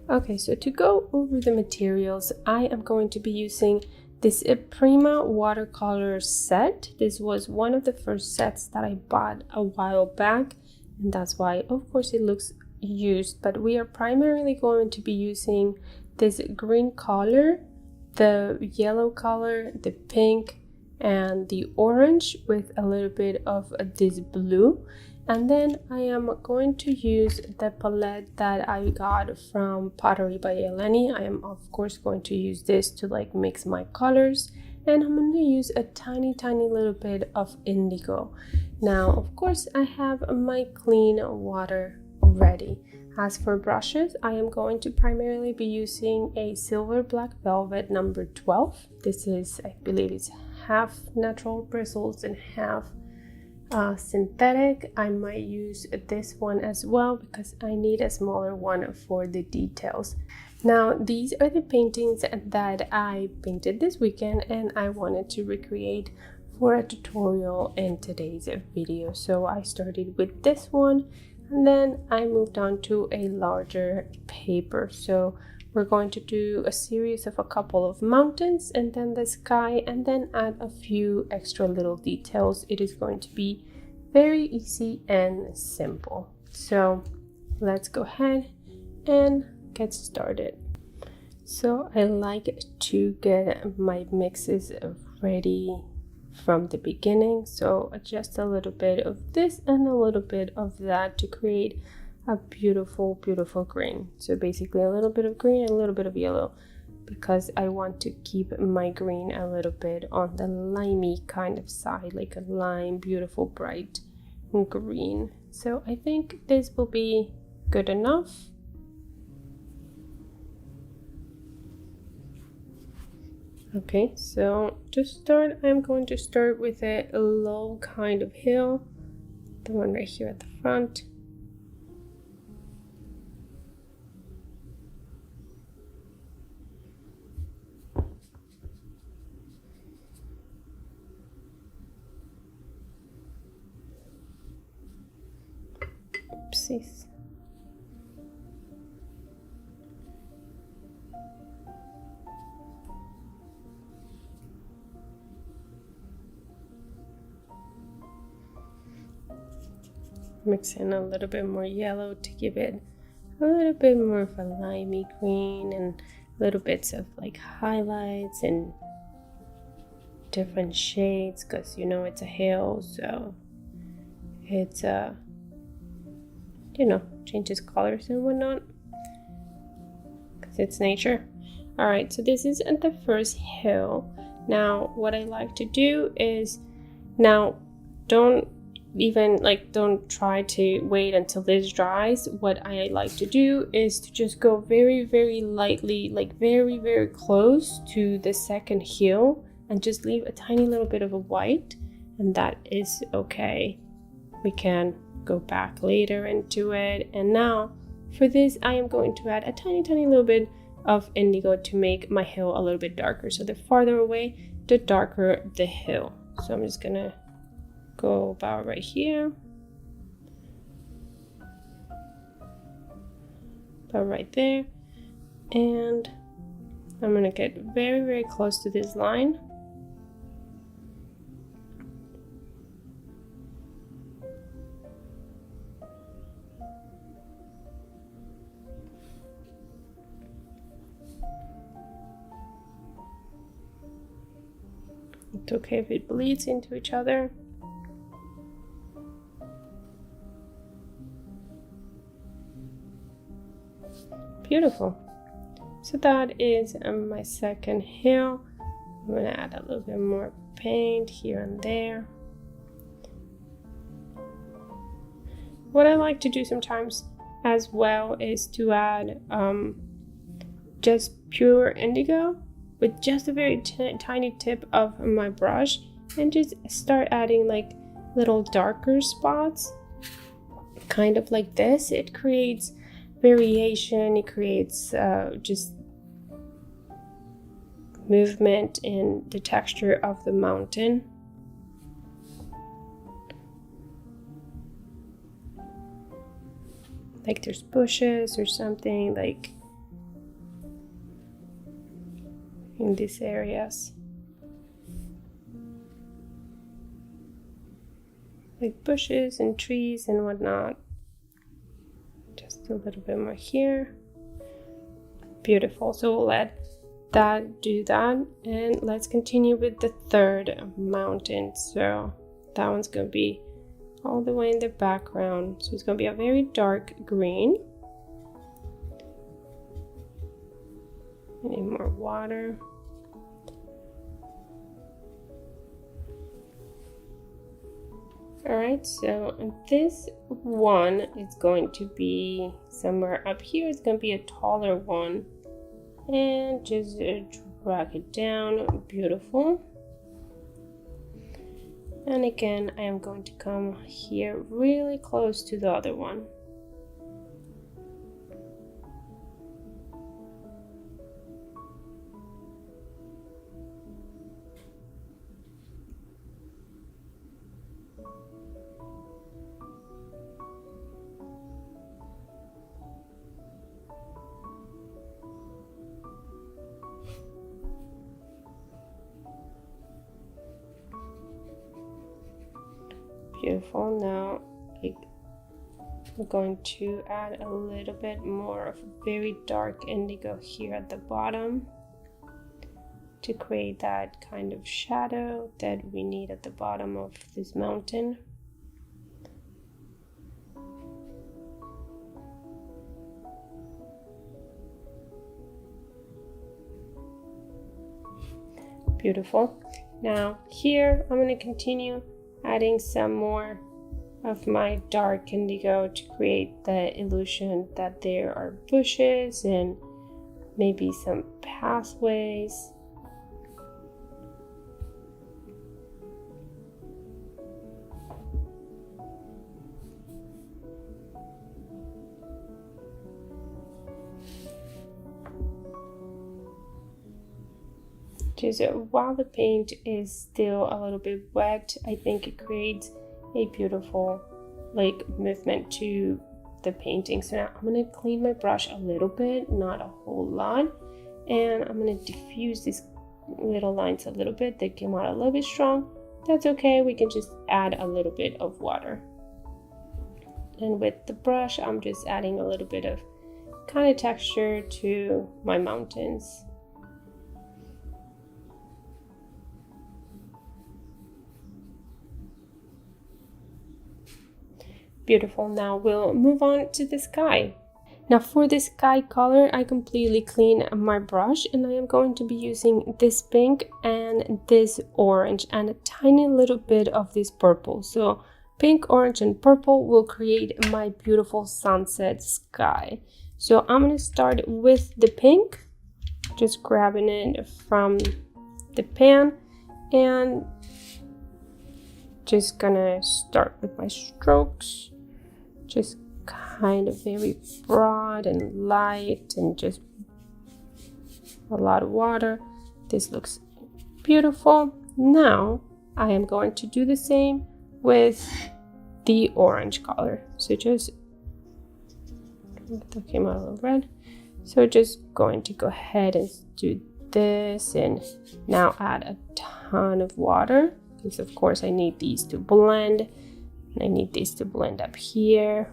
Okay, so to go over the materials, I am going to be using this Prima watercolor set. This was one of the first sets that I bought a while back, and that's why, of course, it looks used, but we are primarily going to be using this green color, the yellow color, the pink, and the orange with a little bit of this blue. And then I am going to use the palette that I got from Pottery by Eleni. I am of course going to use this to like mix my colors, and I'm going to use a tiny little bit of indigo. Now of course I have my clean water ready. As for brushes, I am going to primarily be using a silver black velvet number 12. This is, I believe it's half natural bristles and half synthetic. I might use this one as well because I need a smaller one for the details. Now these are the paintings that I painted this weekend and I wanted to recreate for a tutorial in today's video. So I started with this one and then I moved on to a larger paper. So we're going to do a series of a couple of mountains and then the sky, and then add a few extra little details. It is going to be very easy and simple. So let's go ahead and get started. So I like to get my mixes ready from the beginning. So just a little bit of this and a little bit of that to create a beautiful green. So basically a little bit of green and a little bit of yellow, because I want to keep my green a little bit on the limey kind of side, like a lime, beautiful bright green. So I think this will be good enough. Okay, so to start, I'm going to start with a low kind of hill, the one right here at the front. Oopsies. Mix in a little bit more yellow to give it a little bit more of a limey green, and little bits of like highlights and different shades, because you know it's a hill, so it's you know, changes colors and whatnot because it's nature. All right, so this is at the first hill. Now what I like to do is, now don't try to wait until this dries. What I like to do is to just go very lightly, like very close to the second hill, and just leave a tiny little bit of a white, and that is okay. We can go back later into it. And now for this, I am going to add a tiny little bit of indigo to make my hill a little bit darker. So the farther away, the darker the hill. So I'm just gonna go about right here, about right there, and I'm gonna get very close to this line. It's okay if it bleeds into each other. Beautiful. So that is my second hill. I'm gonna add a little bit more paint here and there. What I like to do sometimes as well is to add just pure indigo with just a very tiny tip of my brush, and just start adding like little darker spots, kind of like this. It creates variation, it creates just movement in the texture of the mountain. Like there's bushes or something, like in these areas, like bushes and trees and whatnot. Just a little bit more here. Beautiful. So we'll let that do that, and let's continue with the third mountain. So that one's gonna be all the way in the background, so it's gonna be a very dark green. I need more water. All right, so this one is going to be somewhere up here. It's going to be a taller one, and just drag it down. Beautiful. And again, I am going to come here really close to the other one. Beautiful. Now I'm going to add a little bit more of very dark indigo here at the bottom to create that kind of shadow that we need at the bottom of this mountain. Beautiful. Now here I'm going to continue adding some more of my dark indigo to create the illusion that there are bushes and maybe some pathways. Just while the paint is still a little bit wet, I think it creates a beautiful like movement to the painting. So now I'm going to clean my brush a little bit, not a whole lot, and I'm going to diffuse these little lines a little bit. They came out a little bit strong. That's okay, we can just add a little bit of water. And with the brush, I'm just adding a little bit of kind of texture to my mountains. Beautiful. Now we'll move on to the sky. Now for the sky color, I completely clean my brush, and I am going to be using this pink and this orange and a tiny little bit of this purple. So pink, orange, and purple will create my beautiful sunset sky. So I'm going to start with the pink, just grabbing it from the pan, and just gonna start with my strokes. Just kind of very broad and light and just a lot of water. This looks beautiful. Now I am going to do the same with the orange color. So just, that came out a little red. So just going to go ahead and do this, and now add a ton of water, because of course I need these to blend. And I need this to blend up here.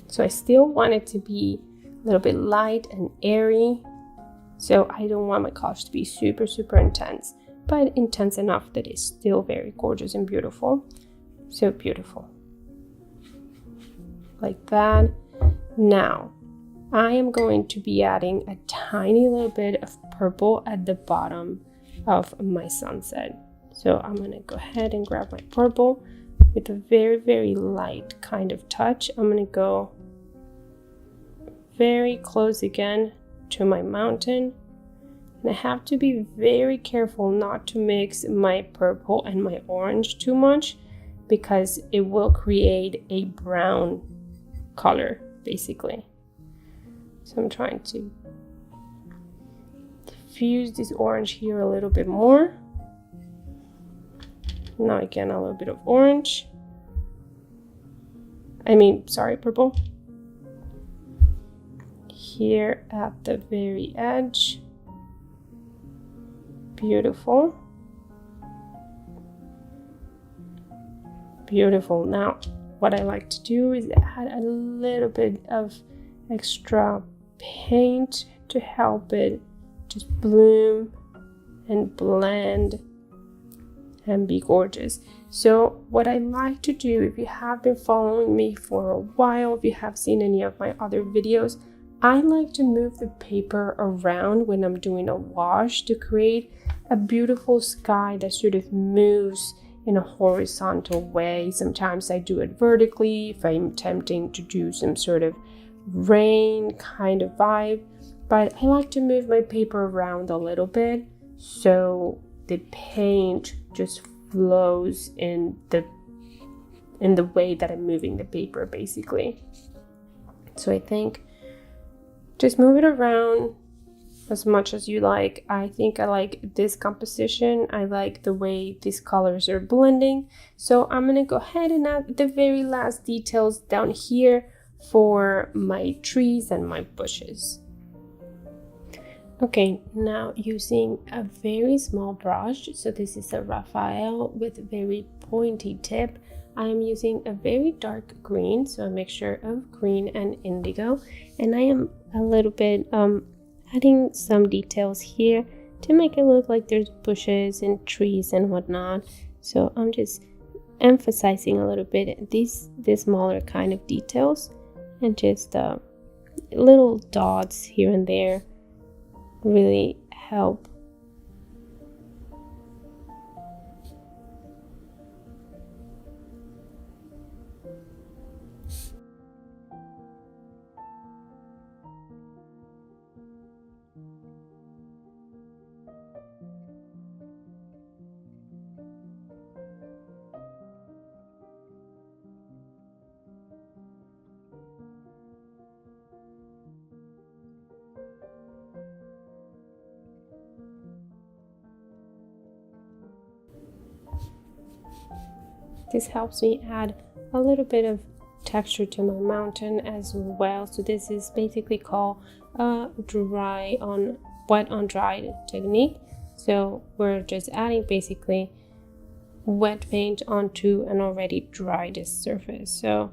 So I still want it to be a little bit light and airy. So I don't want my colors to be super, super intense, but intense enough that it's still very gorgeous and beautiful. So beautiful. Like that. Now, I am going to be adding a tiny little bit of purple at the bottom of my sunset. So I'm going to go ahead and grab my purple with a very, very light kind of touch. I'm going to go very close again to my mountain. And I have to be very careful not to mix my purple and my orange too much, because it will create a brown color basically. So I'm trying to diffuse this orange here a little bit more. Now again, a little bit of orange. purple. Here at the very edge. Beautiful. Beautiful. Now, what I like to do is add a little bit of extra paint to help it just bloom and blend and be gorgeous. So what I like to do, if you have been following me for a while, if you have seen any of my other videos, I like to move the paper around when I'm doing a wash to create a beautiful sky that sort of moves in a horizontal way. Sometimes I do it vertically if I'm attempting to do some sort of rain kind of vibe, but I like to move my paper around a little bit so the paint just flows in the way that I'm moving the paper, basically. So I think just move it around as much as you like. I think I like this composition. I like the way these colors are blending. So I'm gonna go ahead and add the very last details down here for my trees and my bushes. Okay, now using a very small brush, so this is a Raphael with a very pointy tip, I am using a very dark green, so a mixture of green and indigo, and I am a little bit adding some details here to make it look like there's bushes and trees and whatnot. So I'm just emphasizing a little bit these smaller kind of details, and just little dots here and there really help. This helps me add a little bit of texture to my mountain as well. So this is basically called a wet on dry technique. So we're just adding basically wet paint onto an already dried surface. So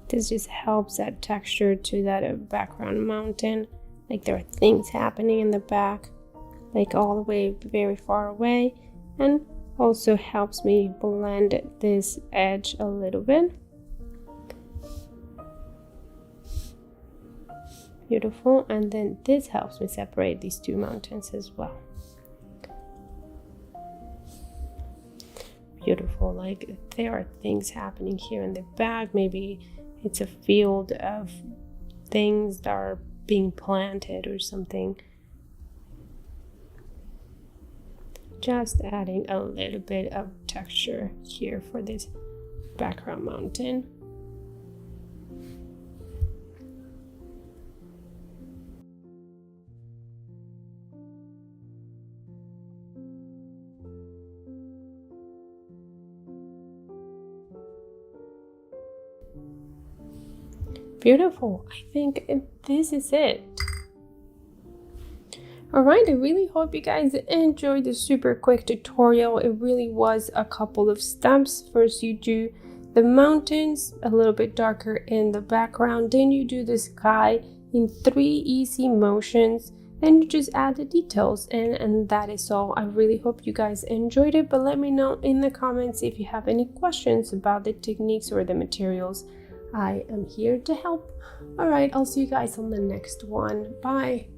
this just helps add texture to that background mountain. Like there are things happening in the back, like all the way very far away, and also helps me blend this edge a little bit. Beautiful. And then this helps me separate these two mountains as well. Beautiful. Like there are things happening here in the back. Maybe it's a field of things that are being planted or something. Just adding a little bit of texture here for this background mountain. Beautiful. I think this is it. Alright, I really hope you guys enjoyed the super quick tutorial. It really was a couple of steps. First you do the mountains a little bit darker in the background, then you do the sky in 3 easy motions, then you just add the details, and that is all. I really hope you guys enjoyed it, but let me know in the comments if you have any questions about the techniques or the materials. I am here to help. Alright, I'll see you guys on the next one. Bye.